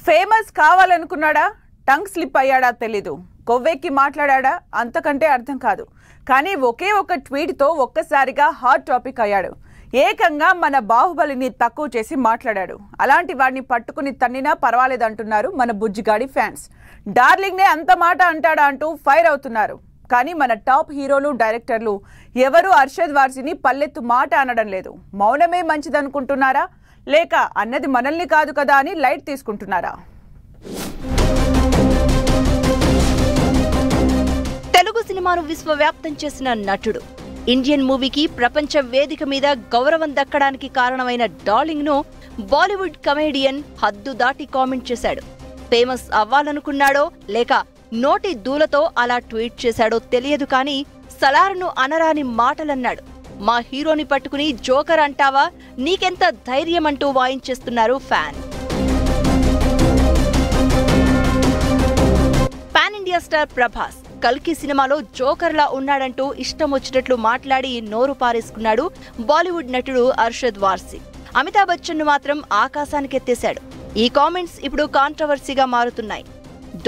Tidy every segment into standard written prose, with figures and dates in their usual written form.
Famous కావాలనుకున్నాడా, tongue slip అయ్యాడా తెలీదు. కొవ్వెక్కి మాట్లాడా అంతకంటే అర్థం కాదు. కానీ ఒకే ఒక ట్వీట్తో ఒక్కసారిగా హాట్ టాపిక్ అయ్యాడు. ఏకంగా మన బాహుబలిని తక్కువ చేసి మాట్లాడాడు. అలాంటి వాడిని పట్టుకుని తన్నినా పర్వాలేదంటున్నారు మన బుజ్జిగాడి ఫ్యాన్స్. డార్లింగ్నే అంత మాట అంటాడా అంటూ ఫైర్ అవుతున్నారు. కానీ మన టాప్ హీరోలు, డైరెక్టర్లు ఎవరు అర్షద్ వార్సిని పల్లెత్తు మాట అనడం లేదు. మౌనమే మంచిదనుకుంటున్నారా, లేక అన్నది మనల్ని కాదు కదా అని లైట్ తీసుకుంటున్నారా? తెలుగు సినిమాను విశ్వవ్యాప్తం చేసిన నటుడు, ఇండియన్ మూవీకి ప్రపంచ వేదిక మీద గౌరవం దక్కడానికి కారణమైన డార్లింగ్ ను బాలీవుడ్ కమెడియన్ హద్దు దాటి కామెంట్ చేశాడు. ఫేమస్ అవ్వాలనుకున్నాడో లేక నోటి దూలతో అలా ట్వీట్ చేశాడో తెలియదు, కానీ సలార్ను అనరాని మాటలన్నాడు. మా హీరోని పట్టుకుని జోకర్ అంటావా, నీకెంత ధైర్యం అంటూ వాయించేస్తున్నారు fan. Pan India star Prabhas కల్కి సినిమాలో జోకర్లా ఉన్నాడంటూ ఇష్టం వచ్చినట్లు మాట్లాడి నోరు పారేసుకున్నాడు బాలీవుడ్ నటుడు అర్షద్ వార్సి. అమితాబ్ బచ్చన్ ను మాత్రం ఆకాశానికెత్తేశాడు. ఈ కామెంట్స్ ఇప్పుడు కాంట్రవర్సీగా మారుతున్నాయి.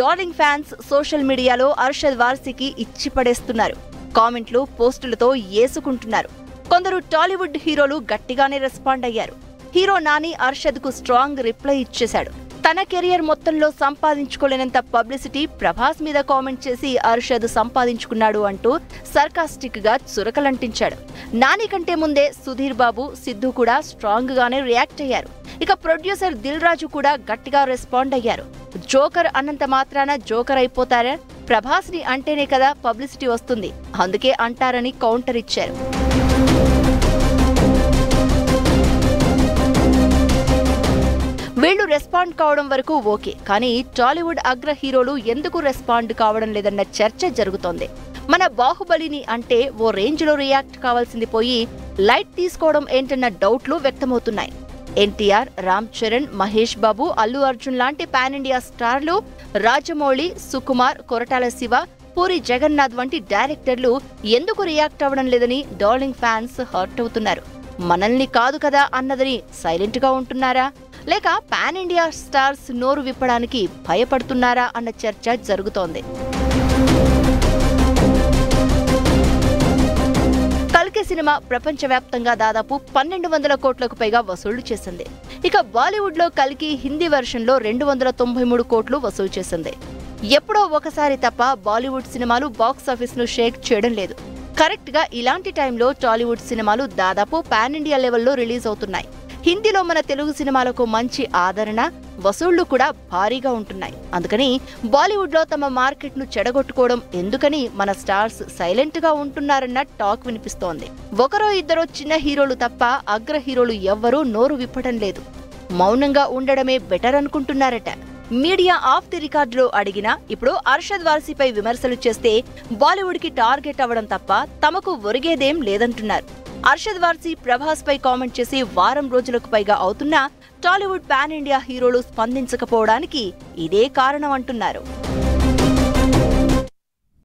డార్లింగ్ ఫ్యాన్స్ సోషల్ మీడియాలో అర్షద్ వార్సికి ఇచ్చి పడేస్తున్నారు. కామెంట్లు, పోస్టులతో ఏసుకుంటున్నారు. కొందరు టాలీవుడ్ హీరోలు గట్టిగానే రెస్పాండ్ అయ్యారు. హీరో నాని అర్షద్ కు స్ట్రాంగ్ రిప్లై ఇచ్చేశాడు. తన కెరియర్ మొత్తంలో సంపాదించుకోలేనంత పబ్లిసిటీ ప్రభాస్ మీద కామెంట్ చేసి అర్షద్ సంపాదించుకున్నాడు అంటూ సర్కాస్టిక్ గా చురకలంటించాడు. నాని కంటే ముందే సుధీర్ బాబు, సిద్ధు కూడా స్ట్రాంగ్ గానే రియాక్ట్ అయ్యారు. ఇక ప్రొడ్యూసర్ దిల్ రాజు కూడా గట్టిగా రెస్పాండ్ అయ్యారు. జోకర్ అన్నంత మాత్రాన జోకర్ అయిపోతారా? ప్రభాస్ ని అంటేనే కదా పబ్లిసిటీ వస్తుంది, అందుకే అంటారని కౌంటర్ ఇచ్చారు. వీళ్లు రెస్పాండ్ కావడం వరకు ఓకే, కానీ టాలీవుడ్ అగ్ర హీరోలు ఎందుకు రెస్పాండ్ కావడం లేదన్న చర్చ జరుగుతోంది. మన బాహుబలిని అంటే ఓ రేంజ్ లో రియాక్ట్ కావాల్సింది పోయి లైట్ తీసుకోవడం ఏంటన్న డౌట్లు వ్యక్తమవుతున్నాయి. ఎన్టీఆర్, రామ్ చరణ్, మహేష్ బాబు, అల్లు అర్జున్ లాంటి పాన్ ఇండియా స్టార్లు, రాజమౌళి, సుకుమార్, కొరటాల శివ, పూరి జగన్నాథ్ వంటి డైరెక్టర్లు ఎందుకు రియాక్ట్ అవ్వడం లేదని డార్లింగ్ ఫ్యాన్స్ హర్ట్ అవుతున్నారు. మనల్ని కాదు కదా అన్నదని సైలెంట్ గా ఉంటున్నారా, లేక పాన్ ఇండియా స్టార్స్ నోరు విప్పడానికి భయపడుతున్నారా అన్న చర్చ జరుగుతోంది. కల్కి సినిమా ప్రపంచవ్యాప్తంగా దాదాపు 1200 కోట్లకు పైగా వసూళ్లు చేసింది. ఇక బాలీవుడ్ లో కల్కి హిందీ వెర్షన్ లో 293 కోట్లు వసూలు చేసింది. ఎప్పుడో ఒకసారి తప్ప బాలీవుడ్ సినిమాలు బాక్సాఫీస్ ను షేక్ చేయడం లేదు. కరెక్ట్ గా ఇలాంటి టైంలో టాలీవుడ్ సినిమాలు దాదాపు పాన్ ఇండియా లెవెల్లో రిలీజ్ అవుతున్నాయి. హిందీలో మన తెలుగు సినిమాలకు మంచి ఆదరణ, వసూళ్లు కూడా భారీగా ఉంటున్నాయి. అందుకని బాలీవుడ్ లో తమ మార్కెట్ ను చెడగొట్టుకోవడం ఎందుకని మన స్టార్స్ సైలెంట్ గా ఉంటున్నారన్న టాక్ వినిపిస్తోంది. ఒకరో ఇద్దరో చిన్న హీరోలు తప్ప అగ్ర హీరోలు ఎవ్వరూ నోరు విప్పడం లేదు. మౌనంగా ఉండడమే బెటర్ అనుకుంటున్నారట. మీడియా ఆఫ్ ది రికార్డులో అడిగినా ఇప్పుడు అర్షద్ వార్సిపై విమర్శలు చేస్తే బాలీవుడ్ కి టార్గెట్ అవ్వడం తప్ప తమకు ఒరిగేదేం లేదంటున్నారు. అర్షద్ వార్సి ప్రభాస్ పై కామెంట్ చేసి వారం రోజులకు పైగా అవుతున్నా టాలీవుడ్ పాన్ ఇండియా హీరోలు స్పందించకపోవడానికి ఇదే కారణం అంటున్నారు.